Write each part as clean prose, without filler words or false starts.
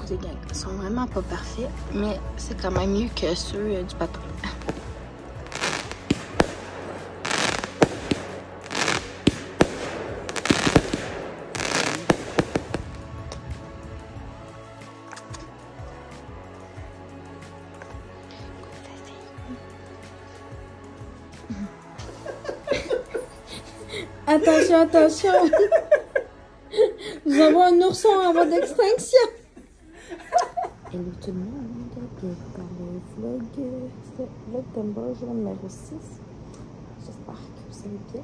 excusez gang, ils sont vraiment pas parfaits, mais c'est quand même mieux que ceux du papa. Attention, attention! Nous avons un ourson en voie d'extinction! Hello tout le monde, bienvenue dans le vlog Timber, jour numéro 6. J'espère que vous allez bien.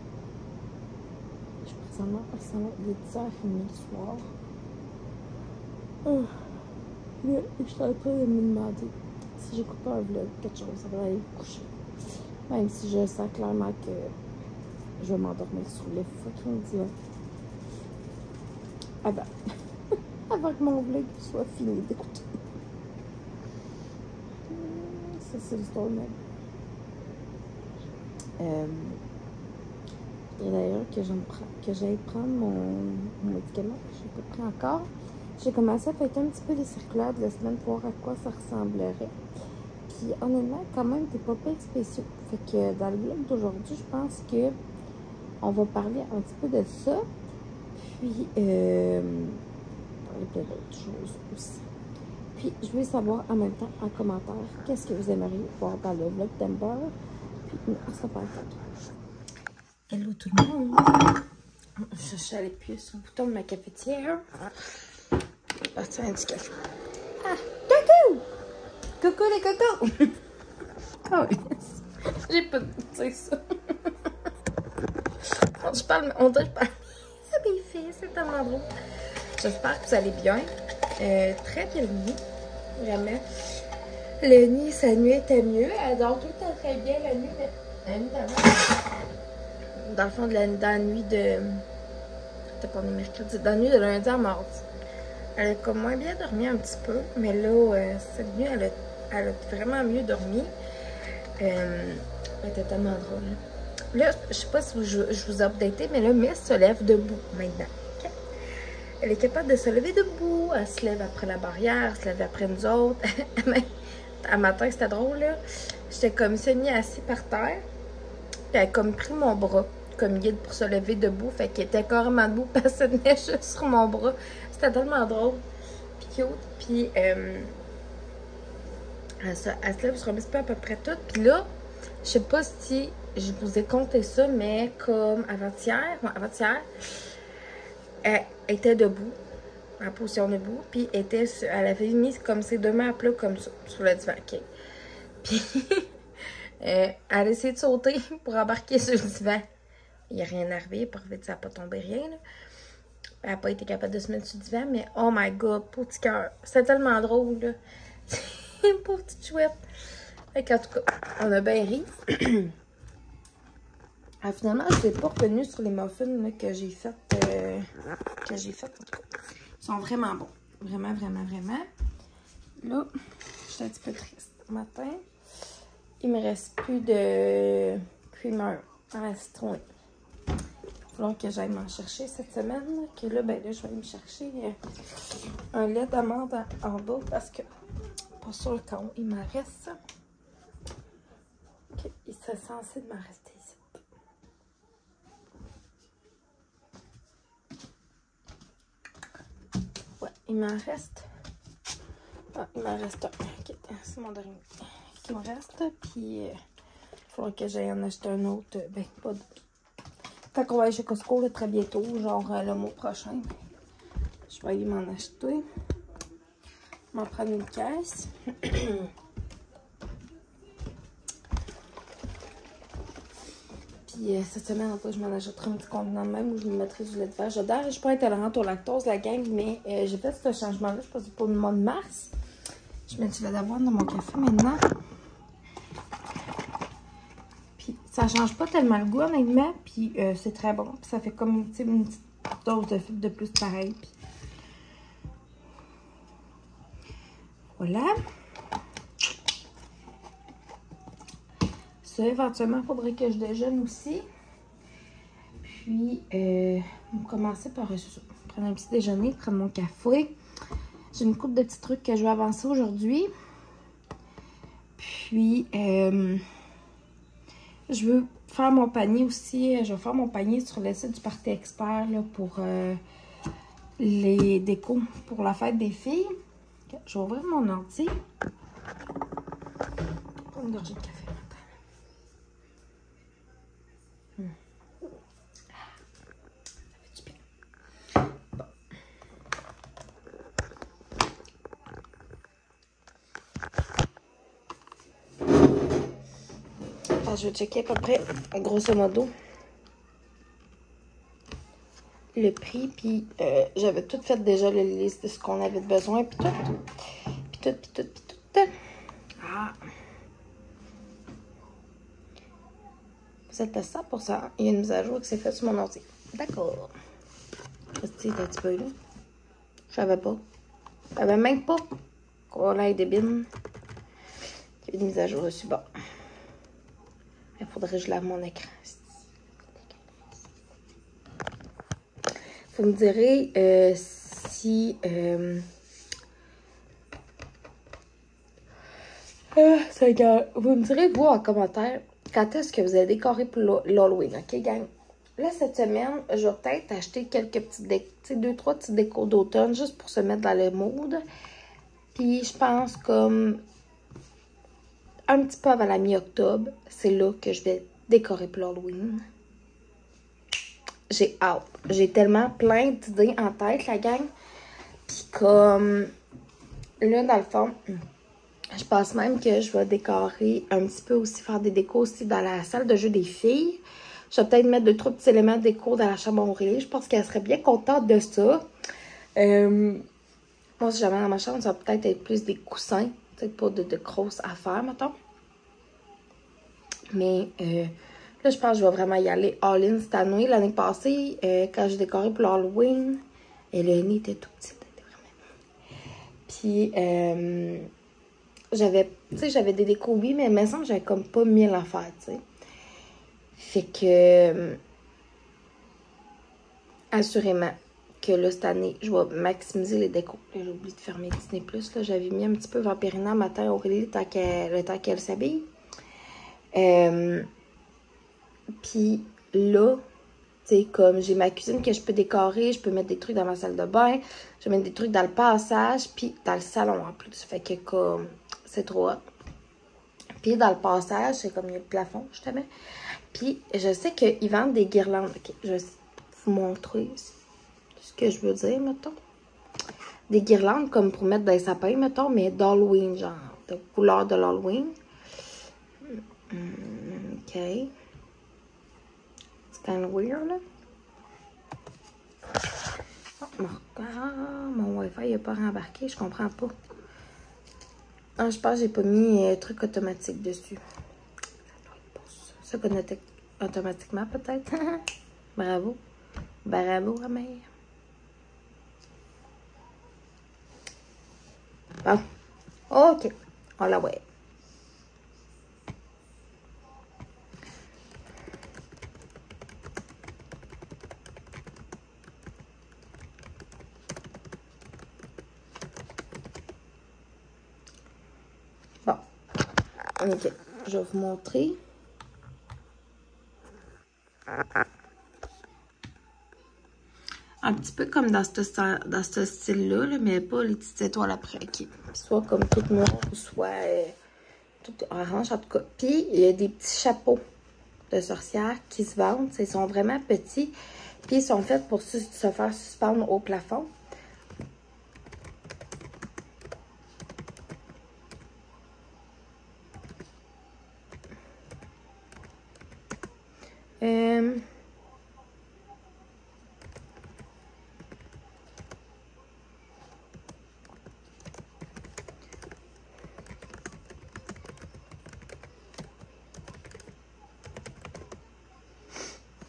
Je suis présentement au salon, il est 10h30 le soir. Là, je suis en train de me demander si j'écoute pas un vlog, quelque chose, ça va aller me coucher. Même si je sens clairement que je vais m'endormir sur le fucking divan. Avant que mon vlog soit fini d'écouter. Ça, c'est l'histoire même. Et d'ailleurs, que j'aille prendre mon médicament, je n'ai pas pris encore. J'ai commencé à faire un petit peu les circulaires de la semaine pour voir à quoi ça ressemblerait. Puis honnêtement, quand même, t'es pas pire spéciaux. Fait que dans le vlog d'aujourd'hui, je pense que on va parler un petit peu de ça. Puis, parler plein d'autres choses aussi. Puis, je voulais savoir en même temps, en commentaire, qu'est-ce que vous aimeriez voir dans le vlog Timber. Puis, on se reparle tantôt. Hello tout le monde! Je suis allée appuyer sur le bouton de ma cafetière. Ah, tiens, du café. Ah, coucou! Coucou les cocos! Oh yes! J'ai pas dit ça. Je parle, on dirait que je parle. Ça bien fait, c'est tellement drôle. J'espère que vous allez bien. Très bien le nid, vraiment. Le nid, sa nuit était mieux. Elle dort tout le temps très bien la nuit, mais la nuit d'avant. Dans le fond, dans la nuit de. C'était pas mercredi, dans la nuit de lundi à mardi. Elle a comme moins bien dormi un petit peu, mais là, cette nuit, elle a vraiment mieux dormi. Elle était tellement drôle. Là, je sais pas si je vous ai updaté, mais là, Miss se lève debout maintenant. Okay? Elle est capable de se lever debout. Elle se lève après la barrière, elle se lève après nous autres. Un matin, c'était drôle, là. J'étais comme semi-assis par terre. Puis elle a comme pris mon bras comme guide pour se lever debout. Fait qu'elle était carrément debout parce qu'elle se tenait juste sur mon bras. C'était tellement drôle. Puis cute. Puis elle se lève sur un petit peu à peu près tout. Puis là, je sais pas si je vous ai compté ça, mais comme avant-hier, elle était debout, en position debout, puis elle avait mis comme ses deux mains à plat comme ça, sur le divan, ok. Puis, elle a essayé de sauter pour embarquer sur le divan. Il n'y a rien arrivé, ça n'a pas tombé rien, là. Elle n'a pas été capable de se mettre sur le divan, mais oh my god, petit cœur, c'est tellement drôle, là. Pauvre petite chouette. Fait qu'en tout cas, on a bien ri. Finalement, je ne suis pas revenue sur les muffins là, que j'ai fait. En tout cas. Ils sont vraiment bons. Vraiment, vraiment, vraiment. Là, je suis un petit peu triste. Ce matin, il me reste plus de creamer à la citrouille. Il va falloir que j'aille m'en chercher cette semaine. Que là, ben là, je vais aller me chercher un lait d'amande en bas parce que pas sûr quand il m'en reste. Ok, il serait censé de m'en rester ici. Ouais, il m'en reste. Ah, il m'en reste un. Ok, c'est mon dernier qui me reste. Puis, il faudra que j'aille en acheter un autre. Ben, pas de. Quand on va aller chez Costco là, très bientôt, genre le mois prochain, je vais aller m'en acheter. M'en prendre une caisse. Puis cette semaine, en fait, je m'en achèterai un petit contenant même où je me mettrai du lait de vache. J'adore, je suis pas intolérante au lactose, la gang, mais j'ai fait ce changement-là, je pense que pour le mois de mars. Je mets du lait d'avoine dans mon café maintenant. Puis ça change pas tellement le goût, honnêtement. Puis c'est très bon. Puis ça fait comme une petite dose de fibres de plus pareil. Puis voilà. Ça, éventuellement, il faudrait que je déjeune aussi. Puis, commencer par prendre un petit déjeuner, prendre mon café. J'ai une couple de petits trucs que je vais avancer aujourd'hui. Puis, je veux faire mon panier aussi. Je vais faire mon panier sur le site du Party Expert là, pour les décos pour la fête des filles. Je vais ouvrir mon ordi. Prendre une gorgée de café. Je vais checker à peu près, grosso modo, le prix. Puis j'avais tout fait déjà la liste de ce qu'on avait besoin. Puis tout. Ah. Vous êtes à 100%. Il y a une mise à jour qui s'est faite sur mon ordi. D'accord. Restez un petit peu là. Je savais pas. Je savais même pas qu'on ait des bines. Il y a une mise à jour dessus. Bon. Il faudrait que je lave mon écran. Vous me direz si... vous me direz, vous, en commentaire, quand est-ce que vous allez décorer pour l'Halloween, ok, gang? Là, cette semaine, je vais peut-être acheter quelques petites décos, tu sais, 2-3 petites décos d'automne, juste pour se mettre dans le mood. Puis, je pense comme... un petit peu avant la mi-octobre, c'est là que je vais décorer pour l'Halloween. J'ai hâte. J'ai tellement plein d'idées en tête, la gang. Puis comme, là, dans le fond, je pense même que je vais décorer un petit peu aussi, faire des décos aussi dans la salle de jeu des filles. Je vais peut-être mettre 2-3 petits éléments de déco dans la chambre à Aurélie. Je pense qu'elle serait bien contente de ça. Moi, si jamais dans ma chambre, ça va peut-être être plus des coussins. Peut-être pas de grosses affaires, mettons. Mais là, je pense que je vais vraiment y aller all-in cette année. L'année passée, quand j'ai décoré pour l'Halloween, et le nez était tout petit. Puis, j'avais des décos, oui, mais il me semble que j'avais comme pas 1000 affaires, tu sais. Fait que, assurément, que là, cette année, je vais maximiser les décos. Là, j'ai oublié de fermer Disney+. Là, j'avais mis un petit peu Vampirina matin Aurélie le temps qu'elle s'habille. Puis là, tu sais, comme j'ai ma cuisine que je peux décorer, je peux mettre des trucs dans ma salle de bain, je vais mettre des trucs dans le passage, puis dans le salon en plus. Fait que comme, c'est trop hot. Puis dans le passage, c'est comme il y a le plafond, justement. Puis je sais qu'ils vendent des guirlandes. Ok, je vais vous montrer ce que je veux dire, mettons. Des guirlandes comme pour mettre dans les sapins, mettons, mais d'Halloween, genre, de couleur de l'Halloween. Ok. C'est kind of weird, là. Oh, mon Wi-Fi n'a pas rembarqué, je comprends pas. Ah, je pense que j'ai pas mis truc automatique dessus. Ça connecte automatiquement, peut-être. Bravo. Bravo, ma mère. Bon. Ok. On la voit. Bon. Ok. Je vais vous montrer. Un petit peu comme dans ce style-là, là, mais pas les petites étoiles après. Okay. Soit comme tout noir, soit tout orange, en tout cas. Puis, il y a des petits chapeaux de sorcières qui se vendent. Ils sont vraiment petits. Puis, ils sont faits pour se faire suspendre au plafond.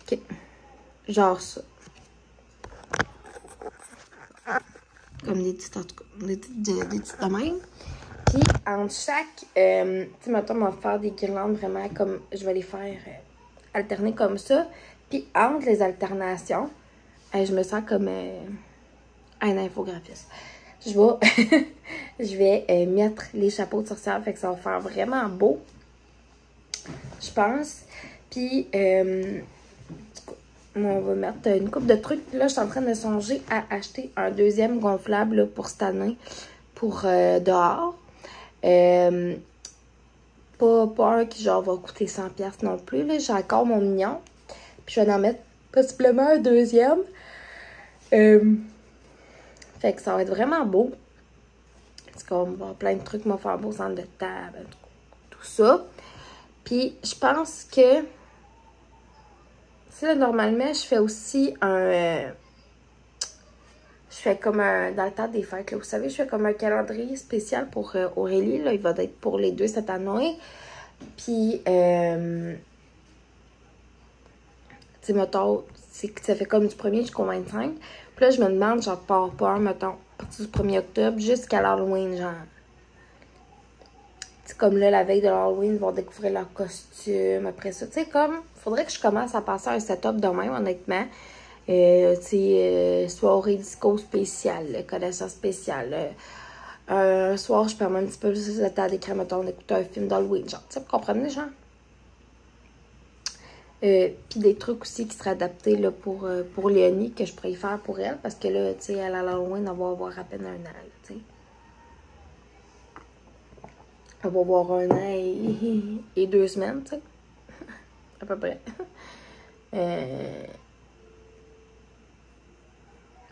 OK. Genre ça. Comme des petites, en tout cas, des petites de même. Puis, entre chaque, tu sais, mettons, on va faire des guirlandes vraiment comme, je vais les faire alterner comme ça. Puis, entre les alternations, je me sens comme un infographiste. je vais, je vais mettre les chapeaux de sorcière. Fait que ça va faire vraiment beau, je pense. Puis, on va mettre une coupe de trucs. Là, je suis en train de songer à acheter un deuxième gonflable là, pour cette année, pour dehors. Pas un qui genre va coûter 100$ non plus. J'ai encore mon mignon. Puis je vais en mettre possiblement un deuxième. Fait que ça va être vraiment beau. Parce qu'on va avoir plein de trucs, on va faire un beau centre de table, tout ça. Puis je pense que là, normalement, je fais aussi un... je fais comme un... Dans le temps des fêtes, là, vous savez, je fais comme un calendrier spécial pour Aurélie. Là, il va être pour les deux cette année. Puis, tu sais, mettons, ça fait comme du 1er jusqu'au 25. Puis là, je me demande, genre, pas, mettons, à partir du 1er octobre jusqu'à l'Halloween, genre. C'est comme là, la veille de l'Halloween, ils vont découvrir leur costume. Après ça, tu sais, comme, faudrait que je commence à passer un setup de même, honnêtement. Tu sais, soirée disco spéciale, connaissance spéciale. Un soir, je perds un petit peu plus de temps d'écran, mettons, d'écouter un film d'Halloween, genre, tu sais, vous comprenez, genre? Puis des trucs aussi qui seraient adaptés là, pour Léonie, que je pourrais faire pour elle, parce que là, tu sais, elle à l'Halloween, elle va avoir à peine 1 an, tu sais. Elle va avoir 1 an et 2 semaines, tu sais. À peu près.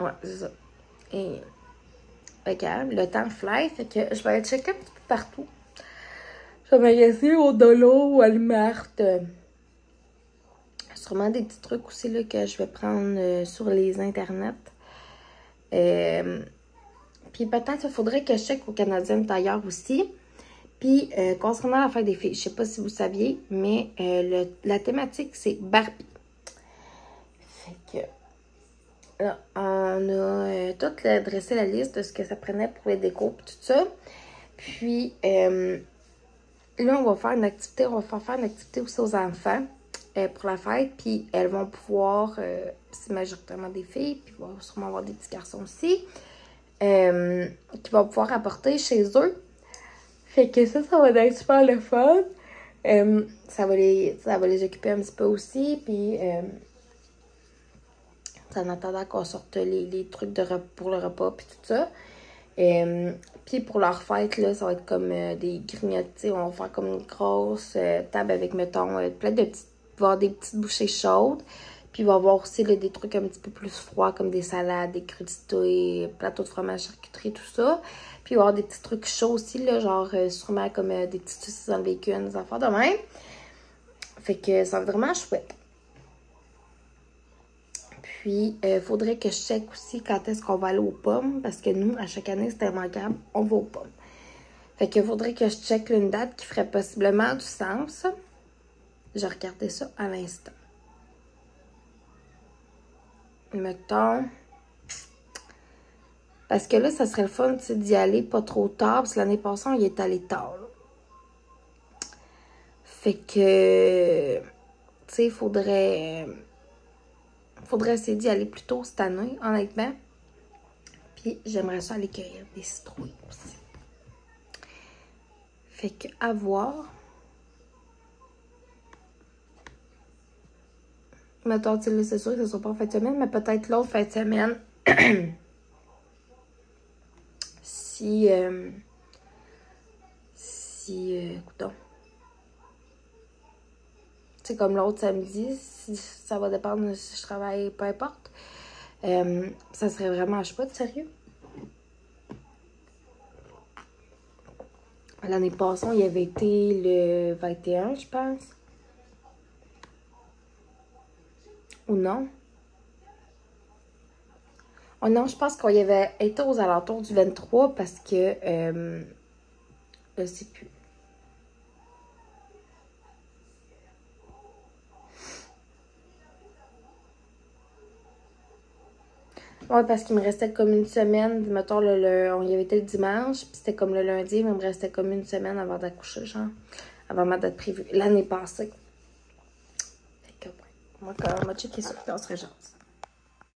Ouais, c'est ça. Et, regarde, le temps fly, fait que je vais aller checker un petit peu partout. Je vais magasiner au Dolo ou à Walmart. Sûrement des petits trucs aussi là, que je vais prendre sur les internets. Puis peut-être il faudrait que je check au Canadien Tailleur aussi. Puis concernant la fête des filles, je sais pas si vous saviez, mais la thématique c'est Barbie. Fait que là, on a tout dressé la liste de ce que ça prenait pour les décos et tout ça. Puis là, on va faire une activité, aussi aux enfants pour la fête. Puis elles vont pouvoir, c'est majoritairement des filles, puis il va sûrement avoir des petits garçons aussi, qui vont pouvoir apporter chez eux. Fait que ça va être super le fun. Ça va les occuper un petit peu aussi. Puis en attendant qu'on sorte les trucs pour le repas puis tout ça. Puis pour leur fête, là, ça va être comme des grignotés. On va faire comme une grosse table avec, mettons, plein de petites... Il va y avoir des petites bouchées chaudes. Puis il va y avoir aussi là, des trucs un petit peu plus froids, comme des salades, des crudités, plateaux de fromage, charcuterie, tout ça. Puis il va y avoir des petits trucs chauds aussi, là, genre sûrement comme des petites saucisses dans le bacon, des affaires de même. Fait que ça va être vraiment chouette. Puis, il faudrait que je check aussi quand est-ce qu'on va aller aux pommes. Parce que nous, à chaque année, c'est immanquable, on va aux pommes. Fait qu'il faudrait que je check une date qui ferait possiblement du sens. Je regardais ça à l'instant. Mettons. Parce que là, ça serait le fun d'y aller pas trop tard. Parce que l'année passée, on y est allé tard. Là. Fait que, tu sais, faudrait essayer d'y aller plus tôt cette année, honnêtement. Puis, j'aimerais ça aller cueillir des citrouilles aussi. Fait que, à voir. Mettons, tu sais, c'est sûr que ce ne sera pas en fin de semaine, mais peut-être l'autre fin de semaine. Écoutons. C'est comme l'autre samedi, si ça va dépendre de si je travaille, peu importe. Ça serait vraiment chouette, sérieux. L'année passée, il y avait été le 21, je pense. Ou non? Oh non, je pense qu'on y avait été aux alentours du 23 parce que... je sais plus. Ouais, parce qu'il me restait comme une semaine. Mettons, on y avait été le dimanche, puis c'était comme le lundi, mais il me restait comme une semaine avant d'accoucher, genre. Avant ma date prévue. L'année passée. Fait que, ouais. Moi, quand on m'a checké ça, puis on se réjance.